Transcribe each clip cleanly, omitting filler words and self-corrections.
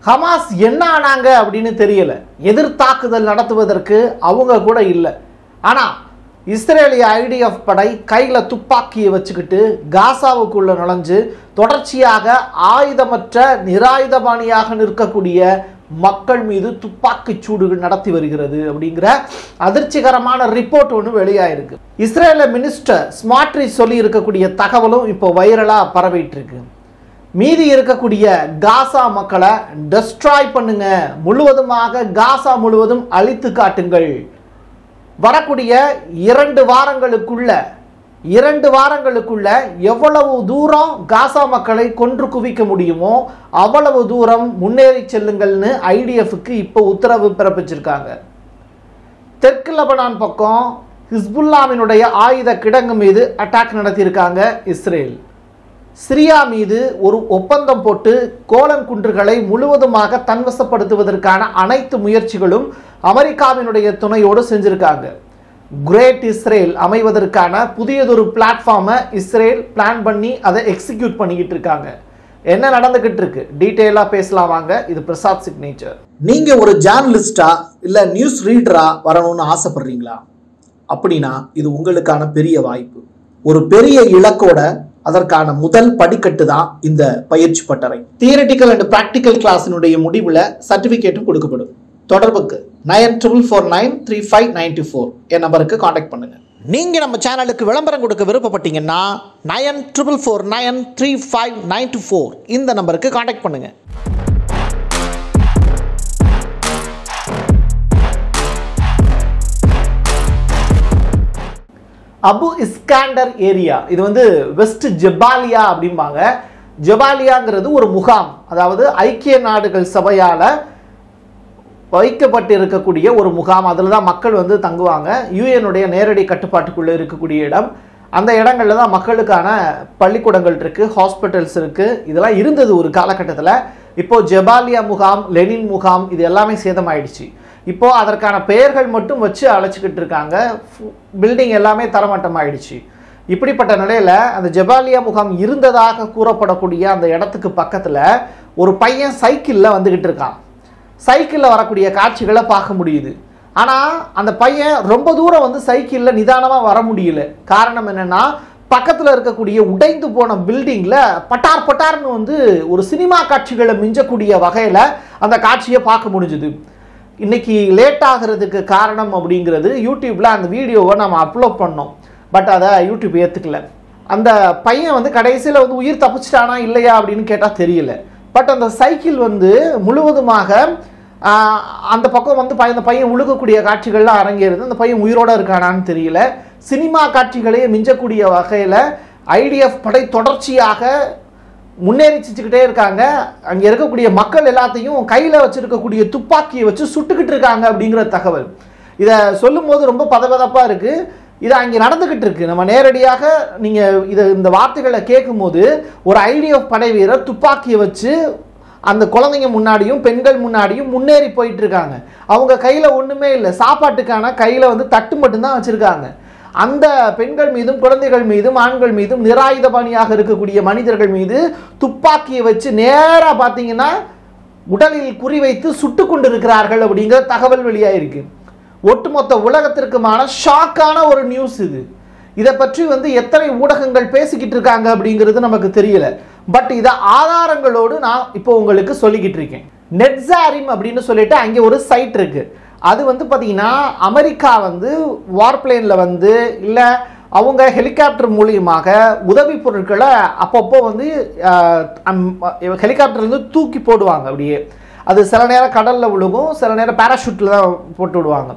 Hamas என்ன ஆனாங்க அப்படின்னு தெரியல. எதிர்த்தாக்குதல் நடத்துவதற்கு அவங்க கூட இல்லை. ஆனால் இஸ்ரேலிய IDF படை கையில் துப்பாக்கியை வச்சுக்கிட்டு காசாவுக்குள்ள நுழைஞ்சு தொடர்ச்சியாக ஆயுதமற்ற நிராயுதபாணியாக நிற்கக்கூடிய மக்கள் மீது துப்பாக்கி சூடுகள் நடத்தி வருகிறது அப்படிங்கிற அதிர்ச்சிகரமான ரிப்போர்ட் ஒன்று வெளியாயிருக்கு. இஸ்ரேல மினிஸ்டர் ஸ்மார்ட்ரிச் சொல்லி இருக்கக்கூடிய தகவலும் இப்போ வைரலாக பரவிட்டு இருக்கு. மீதி இருக்கக்கூடிய காசா மக்களை டெஸ்ட்ராய் பண்ணுங்க, முழுவதுமாக காசா முழுவதும் அழித்து காட்டுங்கள். வரக்கூடிய 2 வாரங்களுக்குள்ள எவ்வளவு தூரம் காசா மக்களை கொன்று குவிக்க முடியுமோ அவ்வளவு தூரம் முன்னேறி செல்லுங்கள்னு IDFக்கு இப்போ உத்தரவு பிறப்பிச்சிருக்காங்க. தெற்கு லெபனான் பக்கம் ஹிஸ்புல்லாவினுடைய ஆயுத கிடங்கு மீது அட்டாக் நடத்தியிருக்காங்க இஸ்ரேல். சிரியா மீது ஒரு ஒப்பந்தம் போட்டு கோலன் குன்றுகளை முழுவதுமாக தன்வசப்படுத்துவதற்கான அனைத்து முயற்சிகளும் அமெரிக்காவினுடைய துணையோடு செஞ்சிருக்காங்க. கிரேட் இஸ்ரேல் அமைவதற்கான புதியதொரு பிளாட்ஃபார்மை இஸ்ரேல் பிளான் பண்ணி அதை எக்ஸிக்யூட் பண்ணிக்கிட்டு இருக்காங்க. என்ன நடந்துகிட்டு இருக்கு டீட்டெயிலாக பேசலாம் வாங்க. இது பிரசாத் சிக்னேச்சர். நீங்க ஒரு ஜேர்னலிஸ்டா இல்ல நியூஸ் ரீடரா வரணும்னு ஆசைப்படுறீங்களா? அப்படின்னா இது உங்களுக்கான பெரிய வாய்ப்பு. ஒரு பெரிய இலக்கோட அதற்கான முதல் படிக்கட்டு தான் இந்த பயிற்சி பட்டறை. தியரிட்டிக்கல் அண்ட் பிராக்டிக்கல் கிளாஸினுடைய முடிவில் சர்டிஃபிகேட்டும் கொடுக்கப்படும். தொடர்புக்கு 94493594 என் நம்பருக்கு காண்டாக்ட் பண்ணுங்க. நீங்க நம்ம சேனலுக்கு விளம்பரம் கொடுக்க விருப்பப்பட்டீங்கன்னா 94493594 இந்த நம்பருக்கு காண்டாக்ட் பண்ணுங்க. அபு இஸ்காண்டர் ஏரியா, இது வந்து வெஸ்ட் ஜெபாலியா அப்படிம்பாங்க. ஜெபாலியாங்கிறது ஒரு முகாம், அதாவது ஐக்கிய நாடுகள் சபையால் வைக்கப்பட்டு இருக்கக்கூடிய ஒரு முகாம். அதில் தான் மக்கள் வந்து தங்குவாங்க. யூஎனுடைய நேரடி கட்டுப்பாட்டுக்குள்ளே இருக்கக்கூடிய இடம். அந்த இடங்களில் தான் மக்களுக்கான பள்ளிக்கூடங்கள் இருக்குது, ஹாஸ்பிட்டல்ஸ் இருக்குது. இதெல்லாம் இருந்தது ஒரு காலகட்டத்தில். இப்போது ஜெபாலியா முகாம், லெனின் முகாம் இது எல்லாமே சேதமாயிடுச்சு. இப்போது அதற்கான பெயர்கள் மட்டும் வச்சு அழைச்சிக்கிட்டு இருக்காங்க. பில்டிங் எல்லாமே தரமட்டமாயிடுச்சு. இப்படிப்பட்ட நிலையில் அந்த ஜெபாலியா முகாம் இருந்ததாக கூறப்படக்கூடிய அந்த இடத்துக்கு பக்கத்தில் ஒரு பையன் சைக்கிளில் வந்துக்கிட்டு இருக்கான். சைக்கிளில் வரக்கூடிய காட்சிகளை பார்க்க முடியுது. ஆனால் அந்த பையன் ரொம்ப தூரம் வந்து சைக்கிளில் நிதானமாக வர முடியல. காரணம் என்னென்னா, பக்கத்தில் இருக்கக்கூடிய உடைந்து போன பில்டிங்கில் பட்டார் பட்டார்னு வந்து ஒரு சினிமா காட்சிகளை மிஞ்சக்கூடிய வகையில் அந்த காட்சியை பார்க்க முடிஞ்சுது. இன்றைக்கி லேட் ஆகிறதுக்கு காரணம் அப்படிங்கிறது யூடியூப்பில் அந்த வீடியோவை நம்ம அப்லோட் பண்ணோம். பட் அதை யூடியூப் ஏற்றுக்கல. அந்த பையன் வந்து கடைசியில் வந்து உயிர் தப்பிச்சிட்டானா இல்லையா அப்படின்னு கேட்டால் தெரியல. பட் அந்த சைக்கிள் வந்து முழுவதுமாக அந்த பக்கம் வந்து அந்த பையன் உழுகக்கூடிய காட்சிகள்லாம் அரங்கேறுது. அந்த பையன் உயிரோடு இருக்கானான்னு தெரியல. சினிமா காட்சிகளையே மிஞ்சக்கூடிய வகையில் IDF படை தொடர்ச்சியாக முன்னேறி செஞ்சுக்கிட்டே இருக்காங்க. அங்கே இருக்கக்கூடிய மக்கள் எல்லாத்தையும் கையில் வச்சுருக்கக்கூடிய துப்பாக்கியை வச்சு சுட்டுக்கிட்டு இருக்காங்க அப்படிங்கிற தகவல். இதை சொல்லும் போது ரொம்ப பதபதப்பாக இருக்குது. இது அங்கே நடந்துக்கிட்டு இருக்கு. நம்ம நேரடியாக நீங்கள் இந்த வார்த்தைகளை கேட்கும்போது ஒரு IDF படை வீரர் துப்பாக்கியை வச்சு அந்த குழந்தைங்க முன்னாடியும் பெண்கள் முன்னாடியும் முன்னேறி போயிட்டு இருக்காங்க. அவங்க கையில் ஒன்றுமே இல்லை, சாப்பாட்டுக்கான கையில் வந்து தட்டு மட்டும்தான் வச்சுருக்காங்க. அந்த பெண்கள் மீதும் குழந்தைகள் மீதும் ஆண்கள் மீதும் நிராயுதபாணியாக இருக்கக்கூடிய மனிதர்கள் மீது துப்பாக்கியை வச்சு நேராக பார்த்தீங்கன்னா உடலில் குறிவைத்து சுட்டு கொண்டு இருக்கிறார்கள் அப்படிங்கிற தகவல் வெளியாயிருக்கு. ஒட்டுமொத்த உலகத்திற்குமான ஷாக்கான ஒரு நியூஸ் இது. இதை பற்றி வந்து எத்தனை ஊடகங்கள் பேசிக்கிட்டு இருக்காங்க அப்படிங்கிறது நமக்கு தெரியல. பட் இதை ஆதாரங்களோடு நான் இப்போ உங்களுக்கு சொல்லிக்கிட்டு இருக்கேன். நெட்ஸாரிம் அப்படின்னு சொல்லிட்டு அங்கே ஒரு சைட் இருக்கு. அது வந்து பார்த்தீங்கன்னா அமெரிக்கா வந்து வார்பிளேனில் வந்து இல்லை அவங்க ஹெலிகாப்டர் மூலியமாக உதவி பொருட்களை அப்பப்போ வந்து ஹெலிகாப்டர்லேருந்து தூக்கி போடுவாங்க. அப்படியே அது சில நேரம் கடலில் விழுகும், சில நேரம் பேராஷூட்டில் தான் போட்டு விடுவாங்க.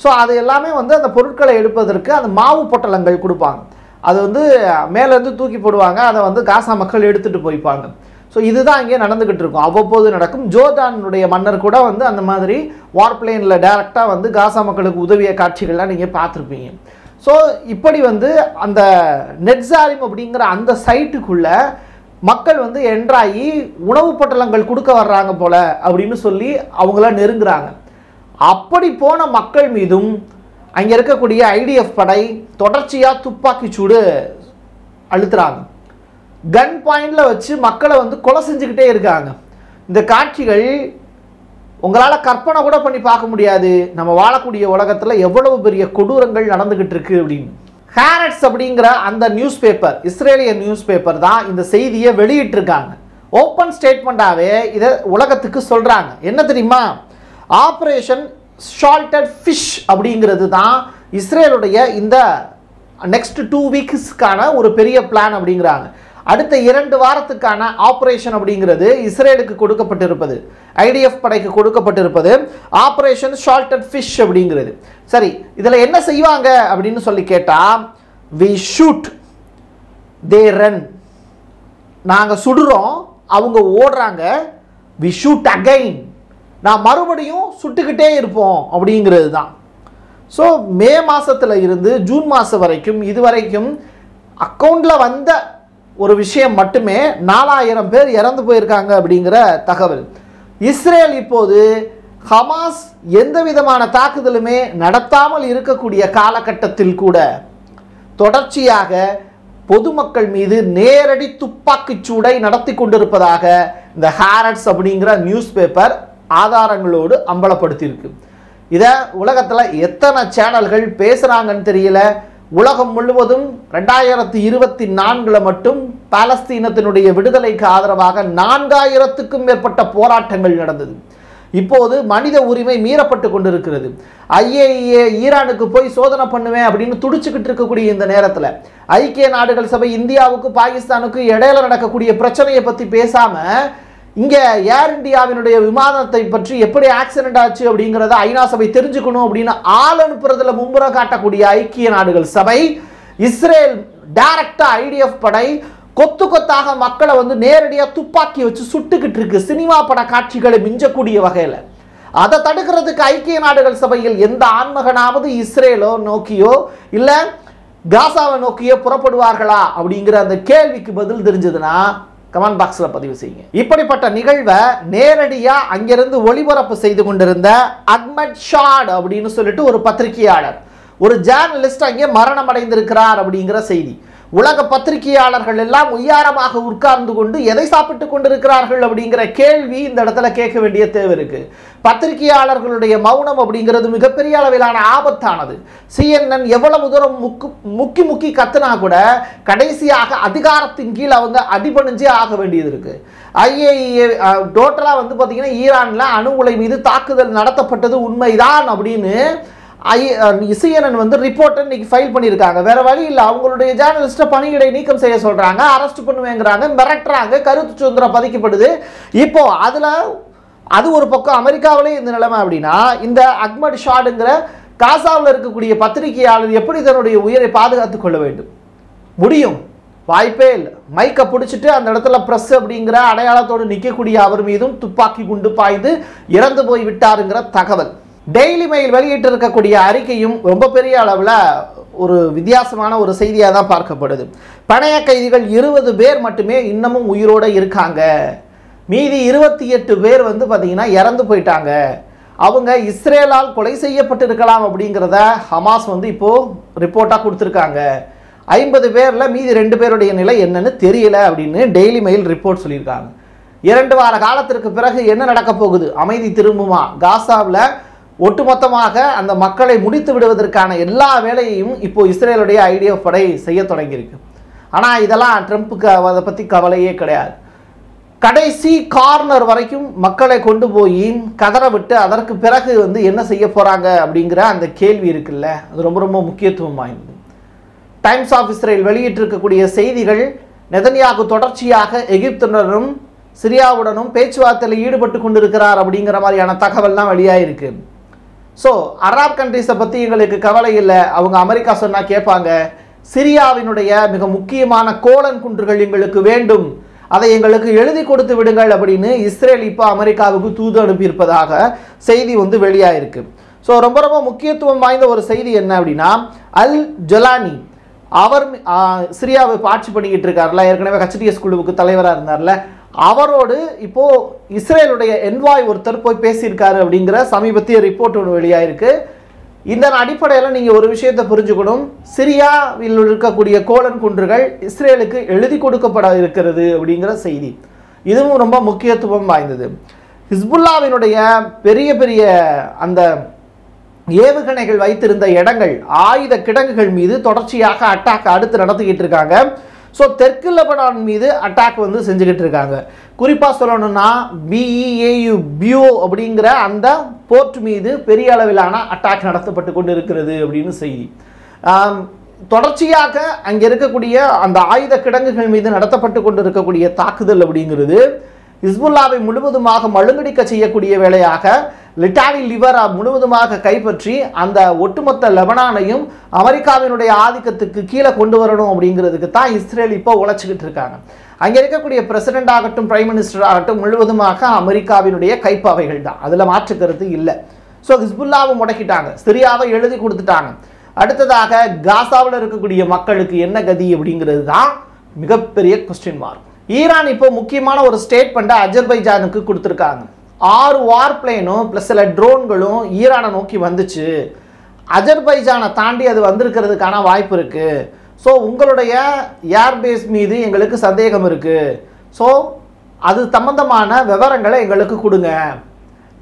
ஸோ அது எல்லாமே வந்து அந்த பொருட்களை எடுப்பதற்கு அந்த மாவு பொட்டலங்கள் கொடுப்பாங்க. அது வந்து மேலேருந்து தூக்கி போடுவாங்க. அதை வந்து காசா மக்கள் எடுத்துகிட்டு போய்ப்பாங்க. ஸோ இதுதான் இங்கே நடந்துக்கிட்டு இருக்கும், அவ்வப்போது நடக்கும். ஜோர்டானுடைய மன்னர் கூட வந்து அந்த மாதிரி வார்பிளேனில் டைரெக்டாக வந்து காசா மக்களுக்கு உதவிய காட்சிகள்லாம் நீங்கள் பார்த்துருப்பீங்க. ஸோ இப்படி வந்து அந்த நெட்ஸாரிம் அப்படிங்கிற அந்த சைட்டுக்குள்ளே மக்கள் வந்து என்ட்ராகி உணவு பொட்டலங்கள் கொடுக்க வர்றாங்க போல அப்படின்னு சொல்லி அவங்கள நெருங்குறாங்க. அப்படி போன மக்கள் மீதும் அங்கே இருக்கக்கூடிய IDF படை தொடர்ச்சியாக துப்பாக்கி சூடு அழுத்துறாங்க. கன் பாயிண்டில் வச்சு மக்களை வந்து கொலை செஞ்சுக்கிட்டே இருக்காங்க. இந்த காட்சிகள் உங்களால் கற்பனை கூட பண்ணி பார்க்க முடியாது. நம்ம வாழக்கூடிய உலகத்தில் எவ்வளவு பெரிய கொடூரங்கள் நடந்துகிட்டு இருக்கு அப்படின்னு. ஹாரட்ஸ் அப்படிங்கிற அந்த நியூஸ் பேப்பர், இஸ்ரேலிய நியூஸ் பேப்பர் தான் இந்த செய்தியை வெளியிட்டிருக்காங்க. ஓப்பன் ஸ்டேட்மெண்ட்டாகவே இதை உலகத்துக்கு சொல்கிறாங்க. என்ன தெரியுமா? ஆப்ரேஷன் சால்டட் ஃபிஷ் அப்படிங்கிறது தான் இஸ்ரேலுடைய இந்த நெக்ஸ்ட் 2 வீக்ஸ்க்கான ஒரு பெரிய பிளான் அப்படிங்கிறாங்க. அடுத்த 2 வாரத்துக்கான ஆப்ரேஷன் அப்படிங்கிறது இஸ்ரேலுக்கு கொடுக்கப்பட்டிருப்பது, ஐடிஎஃப் படைக்கு கொடுக்கப்பட்டிருப்பது ஆப்ரேஷன் சால்டட் ஃபிஷ் அப்படிங்கிறது. சரி, இதில் என்ன செய்வாங்க அப்படின்னு சொல்லி கேட்டால், வி ஷூட் தே ரன், நாங்கள் சுடுறோம் அவங்க ஓடுறாங்க, வி ஷூட் அகைன், நான் மறுபடியும் சுட்டுக்கிட்டே இருப்போம் அப்படிங்கிறது தான். ஸோ மே மாதத்தில் இருந்து ஜூன் மாதம் வரைக்கும் இதுவரைக்கும் அக்கௌண்ட்டில் வந்த ஒரு விஷயம் மட்டுமே 4000 பேர் இறந்து போயிருக்காங்க அப்படிங்கிற தகவல். இஸ்ரேல் இப்போது ஹமாஸ் எந்த விதமான தாக்குதலுமே நடத்தாமல் இருக்கக்கூடிய காலகட்டத்தில் கூட தொடர்ச்சியாக பொதுமக்கள் மீது நேரடி துப்பாக்கிச் சூடை நடத்தி கொண்டிருப்பதாக இந்த ஹாரட்ஸ் அப்படிங்கிற நியூஸ் பேப்பர் ஆதாரங்களோடு அம்பலப்படுத்தியிருக்கு. இதை உலகத்தில் எத்தனை சேனல்கள் பேசுகிறாங்கன்னு தெரியல. உலகம் முழுவதும் 2024 மட்டும் பாலஸ்தீனத்தினுடைய விடுதலைக்கு ஆதரவாக 4000க்கும் மேற்பட்ட போராட்டங்கள் நடந்தது. இப்போது மனித உரிமை மீறப்பட்டு கொண்டிருக்கிறது. IAEA ஈரானுக்கு போய் சோதனை பண்ணுவேன் அப்படின்னு துடிச்சுக்கிட்டு இருக்கக்கூடிய இந்த நேரத்தில் ஐக்கிய நாடுகள் சபை இந்தியாவுக்கு பாகிஸ்தானுக்கு இடையில நடக்கக்கூடிய பிரச்சனையை பற்றி பேசாமல் இங்கே ஏர் இந்தியாவினுடைய விமானத்தை பற்றி எப்படி ஆக்சிடென்ட் ஆச்சு அப்படிங்கிறத ஐநா சபை தெரிஞ்சுக்கணும் அப்படின்னு ஆள் அனுப்புறதுல மும்முரம் காட்டக்கூடிய ஐக்கிய நாடுகள் சபை, இஸ்ரேல் டைரக்டா ஐடிஎஃப் படை கொத்து கொத்தாக மக்களை வந்து நேரடியாக துப்பாக்கி வச்சு சுட்டுக்கிட்டு இருக்கு, சினிமா பட காட்சிகளை மிஞ்சக்கூடிய வகையில். அதை தடுக்கிறதுக்கு ஐக்கிய நாடுகள் சபையில் எந்த ஆண்மகனாவது இஸ்ரேலோ நோக்கியோ இல்லை காசாவை நோக்கியோ புறப்படுவார்களா அப்படிங்கிற அந்த கேள்விக்கு பதில் தெரிஞ்சதுன்னா கமெண்ட் பாக்ஸில் பதிவு செய்யுங்க. இப்படிப்பட்ட நிகழ்வை நேரடியாக அங்கிருந்து ஒளிபரப்பு செய்து கொண்டிருந்த அஹ்மத் ஷாட் அப்படின்னு சொல்லிட்டு ஒரு பத்திரிகையாளர், ஒரு ஜேர்னலிஸ்ட் அங்கே மரணம் அடைந்திருக்கிறார் அப்படிங்கிற செய்தி. உலக பத்திரிகையாளர்கள் எல்லாம் உய்யாரமாக உட்கார்ந்து கொண்டு எதை சாப்பிட்டு கொண்டிருக்கிறார்கள் அப்படிங்கிற கேள்வி இந்த இடத்துல கேட்க வேண்டிய தேவை இருக்கு. பத்திரிகையாளர்களுடைய மௌனம் அப்படிங்கிறது மிகப்பெரிய அளவிலான ஆபத்தானது. CNN எவ்வளவு தூரம் முக்கி கத்துனா கூட கடைசியாக அதிகாரத்தின் கீழ் அவங்க அடிபணிஞ்சே ஆக வேண்டியது இருக்கு. IAEA டோட்டலாக வந்து பார்த்தீங்கன்னா ஈரானில் அணு உலை மீது தாக்குதல் நடத்தப்பட்டது உண்மைதான் அப்படின்னு CNN வந்து ரிப்போர்ட்டை இன்னைக்கு ஃபைல் பண்ணியிருக்காங்க. வேற வழி இல்லை, அவங்களுடைய ஜேர்னலிஸ்ட்டை பணியிடை நீக்கம் செய்ய சொல்றாங்க, அரெஸ்ட் பண்ணுவேங்கிறாங்க, மிரட்டுறாங்க, கருத்து சுதந்திரம் பதிக்கப்படுது. இப்போ அது ஒரு பக்கம் அமெரிக்காவிலே இந்த நிலைமை அப்படின்னா, இந்த அஹ்மத் ஷாடுங்கிற காசாவில் இருக்கக்கூடிய பத்திரிகையாளர் எப்படி தன்னுடைய உயிரை பாதுகாத்துக் கொள்ள வேண்டும்? முடியும்? வாய்ப்பே இல்லை. மைக்கை பிடிச்சிட்டு அந்த இடத்துல பிரஸ் அப்படிங்கிற அடையாளத்தோடு நிற்கக்கூடிய அவர் மீதும் துப்பாக்கி குண்டு பாய்ந்து இறந்து போய் விட்டாருங்கிற தகவல். டெய்லி மெயில் வெளியிட்டு இருக்கக்கூடிய அறிக்கையும் ரொம்ப பெரிய அளவில் ஒரு வித்தியாசமான ஒரு செய்தியாக தான் பார்க்கப்படுது. பணைய கைதிகள் 20 பேர் மட்டுமே இன்னமும் உயிரோடு இருக்காங்க, மீதி 28 பேர் வந்து பார்த்தீங்கன்னா இறந்து போயிட்டாங்க. அவங்க இஸ்ரேலால் கொலை செய்யப்பட்டிருக்கலாம் அப்படிங்கிறத ஹமாஸ் வந்து இப்போது ரிப்போர்ட்டாக கொடுத்துருக்காங்க. 50 பேரில் மீதி 2 பேருடைய நிலை என்னன்னு தெரியல அப்படின்னு டெய்லி மெயில் ரிப்போர்ட் சொல்லியிருக்காங்க. 2 வார காலத்திற்கு பிறகு என்ன நடக்க போகுது? அமைதி திரும்புமா? காசாவில் ஒட்டுமொத்தமாக அந்த மக்களை முடித்து விடுவதற்கான எல்லா வேலையையும் இப்போ இஸ்ரேலுடைய IDF படை செய்ய தொடங்கியிருக்கு. ஆனால் இதெல்லாம் ட்ரம்ப்புக்கு அதை பற்றி கவலையே கிடையாது. கடைசி கார்னர் வரைக்கும் மக்களை கொண்டு போய் கதற விட்டு அதற்கு பிறகு வந்து என்ன செய்ய போகிறாங்க அப்படிங்கிற அந்த கேள்வி இருக்குல்ல, அது ரொம்ப ரொம்ப முக்கியத்துவம் வாய்ந்தது. டைம்ஸ் ஆஃப் இஸ்ரேல் வெளியிட்டிருக்கக்கூடிய செய்திகள், நெதன்யாகு தொடர்ச்சியாக எகிப்துடனும் சிரியாவுடனும் பேச்சுவார்த்தையில் ஈடுபட்டு கொண்டிருக்கிறார் அப்படிங்கிற மாதிரியான தகவல் தான் வெளியாயிருக்கு. ஸோ அரப் கண்ட்ரிஸை பற்றி எங்களுக்கு கவலை இல்லை, அவங்க அமெரிக்கா சொன்னால் கேட்பாங்க, சிரியாவினுடைய மிக முக்கியமான கோலன் குன்றுகள் எங்களுக்கு வேண்டும், அதை எங்களுக்கு எழுதி கொடுத்து விடுங்கள் அப்படின்னு இஸ்ரேல் இப்போ அமெரிக்காவுக்கு தூது அனுப்பியிருப்பதாக செய்தி வந்து வெளியாயிருக்கு. ஸோ ரொம்ப ரொம்ப முக்கியத்துவம் வாய்ந்த ஒரு செய்தி என்ன அப்படின்னா, அல் ஜலானி அவர் சிரியாவை ஆட்சி பண்ணிக்கிட்டு இருக்காருல, ஏற்கனவே HTS குழுவுக்கு தலைவராக இருந்தார்ல, அவரோடு இப்போ இஸ்ரேலுடைய என்வாய் ஒருத்தர் போய் பேசியிருக்காரு அப்படிங்கிற சமீபத்திய ரிப்போர்ட் ஒன்று வெளியாயிருக்கு. இந்த அடிப்படையில் நீங்கள் ஒரு விஷயத்தை புரிஞ்சுக்கணும், சிரியாவில் இருக்கக்கூடிய கோலன் குன்றுகள் இஸ்ரேலுக்கு எழுதி கொடுக்கப்பட இருக்கிறது அப்படிங்கிற செய்தி. இதுவும் ரொம்ப முக்கியத்துவம் வாய்ந்தது. ஹிஸ்புல்லாவினுடைய பெரிய பெரிய அந்த ஏவுகணைகள் வைத்திருந்த இடங்கள், ஆயுத கிடங்குகள் மீது தொடர்ச்சியாக அட்டாக் அடுத்து நடத்திக்கிட்டு இருக்காங்க. ஸோ தெற்கு லெபனான் மீது அட்டாக் வந்து செஞ்சுக்கிட்டு இருக்காங்க. குறிப்பாக சொல்லணும்னா பிஇஏயு அப்படிங்கிற அந்த போர்ட் மீது பெரிய அளவிலான அட்டாக் நடத்தப்பட்டு கொண்டு இருக்கிறது அப்படின்னு செய்தி. தொடர்ச்சியாக அங்கே இருக்கக்கூடிய அந்த ஆயுத கிடங்குகள் மீது நடத்தப்பட்டு கொண்டு இருக்கக்கூடிய தாக்குதல் அப்படிங்கிறது ஹிஸ்புல்லாவை முழுவதுமாக மழுங்கடிக்க செய்யக்கூடிய வேலையாக லிட்டானி லிவரா முழுவதுமாக கைப்பற்றி அந்த ஒட்டுமொத்த லெபனானையும் அமெரிக்காவினுடைய ஆதிக்கத்துக்கு கீழே கொண்டு வரணும் அப்படிங்கிறதுக்கு தான் இஸ்ரேல் இப்போ உழைச்சிக்கிட்டு இருக்காங்க. அங்கே இருக்கக்கூடிய பிரசிடென்ட் ஆகட்டும், பிரைம் மினிஸ்டர் ஆகட்டும், முழுவதுமாக அமெரிக்காவினுடைய கைப்பாவைகள் தான், அதில் மாற்று கருத்து இல்லை. ஸோ ஹிஸ்புல்லாவை முடக்கிட்டாங்க, சிரியாவை எழுதி கொடுத்துட்டாங்க. அடுத்ததாக காசாவில் இருக்கக்கூடிய மக்களுக்கு என்ன கதி அப்படிங்கிறது தான் மிகப்பெரிய கொஸ்டின் மார்க். ஈரான் இப்போ முக்கியமான ஒரு ஸ்டேட்மெண்ட்டை அஜர்பைஜானுக்கு கொடுத்துருக்காங்க. 6 வார் பிளேனும் ப்ளஸ் சில ட்ரோன்களும் ஈரானை நோக்கி வந்துச்சு. அஜர்பைஜானை தாண்டி அது வந்திருக்கிறதுக்கான வாய்ப்பு இருக்குது. ஸோ உங்களுடைய ஏர்பேஸ் மீது எங்களுக்கு சந்தேகம் இருக்குது. ஸோ அது சம்பந்தமான விவரங்களை எங்களுக்கு கொடுங்க.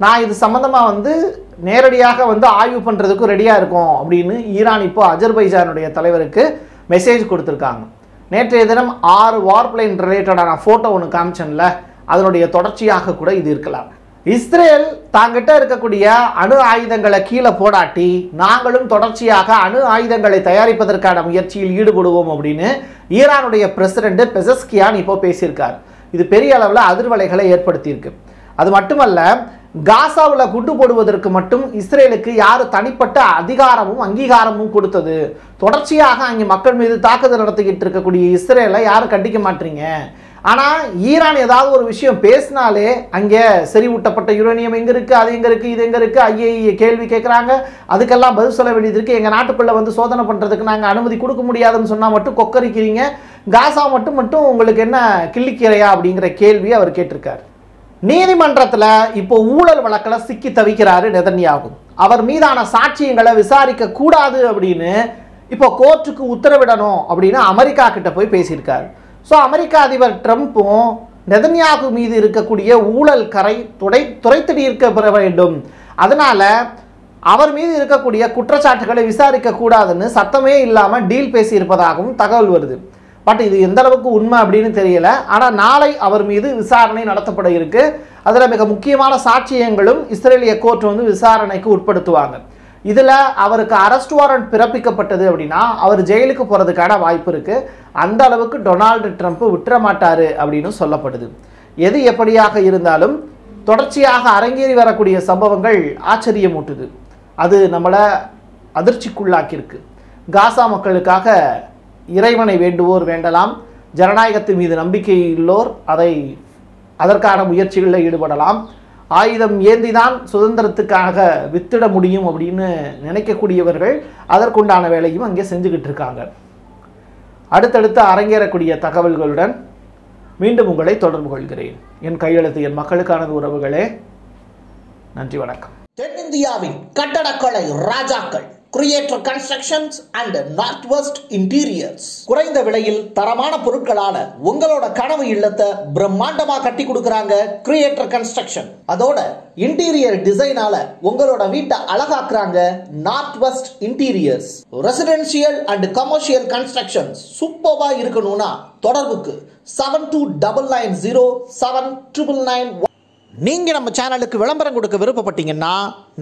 நான் இது சம்பந்தமாக வந்து நேரடியாக வந்து ஆய்வு பண்ணுறதுக்கும் ரெடியாக இருக்கும் அப்படின்னு ஈரான் இப்போ அஜர்பைஜானுடைய தலைவருக்கு மெசேஜ் கொடுத்துருக்காங்க. நேற்றைய தினம் 6 வார் பிளேன் ரிலேட்டடான ஃபோட்டோ ஒன்று காமிச்சன்ல, அதனுடைய தொடர்ச்சியாக கூட இது இருக்கலாம். இஸ்ரேல் தாங்கிட்ட இருக்கக்கூடிய அணு ஆயுதங்களை கீழே போடாட்டி நாங்களும் தொடர்ச்சியாக அணு ஆயுதங்களை தயாரிப்பதற்கான முயற்சியில் ஈடுபடுவோம் அப்படின்னு ஈரானுடைய பிரசிடென்ட் பெசஸ்கியான் இப்போ பேசியிருக்கார். இது பெரிய அளவில் அதிர்வலைகளை ஏற்படுத்தியிருக்கு. அது மட்டுமல்ல, காசாவில் குண்டு போடுவதற்கு மட்டும் இஸ்ரேலுக்கு யார் தனிப்பட்ட அதிகாரமும் அங்கீகாரமும் கொடுத்தது? தொடர்ச்சியாக அங்கே மக்கள் மீது தாக்குதல் நடத்திக்கிட்டு இருக்கக்கூடிய இஸ்ரேலை யாரும் கண்டிக்க மாட்டீங்க. ஆனால் ஈரான் ஏதாவது ஒரு விஷயம் பேசினாலே அங்கே செறிவூட்டப்பட்ட யுரேனியம் எங்கே இருக்குது, அது எங்கே இருக்குது, இது எங்கே இருக்குது, ஐஏஏ கேள்வி கேட்குறாங்க. அதுக்கெல்லாம் பதில் சொல்ல வேண்டியது இருக்குது. எங்கள் நாட்டுக்குள்ளே வந்து சோதனை பண்ணுறதுக்கு நாங்கள் அனுமதி கொடுக்க முடியாதுன்னு சொன்னால் மட்டும் கொக்கரிக்கிறீங்க. காசா மட்டும் உங்களுக்கு என்ன கிள்ளிக்கிறையா அப்படிங்கிற கேள்வி அவர் கேட்டிருக்கார். நீதிமன்றத்தில் இப்போ ஊழல் வழக்கில் சிக்கி தவிக்கிறாரு நெதன்யாகு. அவர் மீதான சாட்சியங்களை விசாரிக்க கூடாது அப்படின்னு இப்போ கோர்ட்டுக்கு உத்தரவிடணும் அப்படின்னு அமெரிக்கா கிட்ட போய் பேசியிருக்காரு. ஸோ அமெரிக்க அதிபர் ட்ரம்ப்பும் நெதன்யாகு மீது இருக்கக்கூடிய ஊழல் கரை துடைத்தடி இருக்க வேண்டும், அதனால அவர் மீது இருக்கக்கூடிய குற்றச்சாட்டுகளை விசாரிக்க கூடாதுன்னு சத்தமே இல்லாமல் டீல் பேசியிருப்பதாகவும் தகவல் வருது. பட் இது எந்த அளவுக்கு உண்மை அப்படின்னு தெரியல. ஆனால் நாளை அவர் மீது விசாரணை நடத்தப்பட இருக்கு. அதில் மிக முக்கியமான சாட்சியங்களும் இஸ்ரேலிய கோர்ட் வந்து விசாரணைக்கு உட்படுத்துவாங்க. இதில் அவருக்கு அரெஸ்ட் வாரண்ட் பிறப்பிக்கப்பட்டது அப்படின்னா அவர் ஜெயிலுக்கு போகிறதுக்கான வாய்ப்பு இருக்குது. அந்த அளவுக்கு டொனால்டு ட்ரம்ப் விட்டுற மாட்டார் அப்படின்னு சொல்லப்படுது. எது எப்படியாக இருந்தாலும் தொடர்ச்சியாக அரங்கேறி வரக்கூடிய சம்பவங்கள் ஆச்சரியமூட்டுது. அது நம்மளை அதிர்ச்சிக்குள்ளாக்கியிருக்கு. காசா மக்களுக்காக இறைவனை வேண்டுவோர் வேண்டலாம், ஜனநாயகத்தின் மீது நம்பிக்கை உள்ளோர் அதற்கான முயற்சிகளில் ஈடுபடலாம். ஆயுதம் ஏந்திதான் சுதந்திரத்துக்காக வித்திட முடியும் அப்படின்னு நினைக்கக்கூடியவர்கள் அதற்குண்டான வேலையும் அங்கே செஞ்சுக்கிட்டு இருக்காங்க. அடுத்தடுத்து அரங்கேறக்கூடிய தகவல்களுடன் மீண்டும் உங்களை தொடர்பு கொள்கிறேன். என் கையெழுத்து என் மக்களுக்கானது உறவுகளே. நன்றி, வணக்கம். தென்னிந்தியாவின் கட்டடக்கலை ராஜாக்கள் creator constructions and north west interiors. குறைந்த விலையில் தரமான பொருட்களான உங்களோட கனவு இல்லத்தை பிரம்மாண்டமா கட்டி கொடுக்கறாங்க கிரியேட்டர் கன்ஸ்ட்ரக்ஷன். அதோட இன்டீரியர் டிசைனால உங்களோட வீட்டை அழகாக்குறாங்க north west interiors. Residential and commercial constructions சூப்பர்வா இருக்கணும்னா தொடர்புக்கு 72990799. நீங்க நம்ம சேனலுக்கு விளம்பரம் கொடுக்க விருப்பப்பட்டீங்கன்னா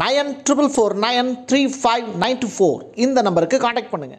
94493592 இந்த நம்பருக்கு கான்டாக்ட் பண்ணுங்க.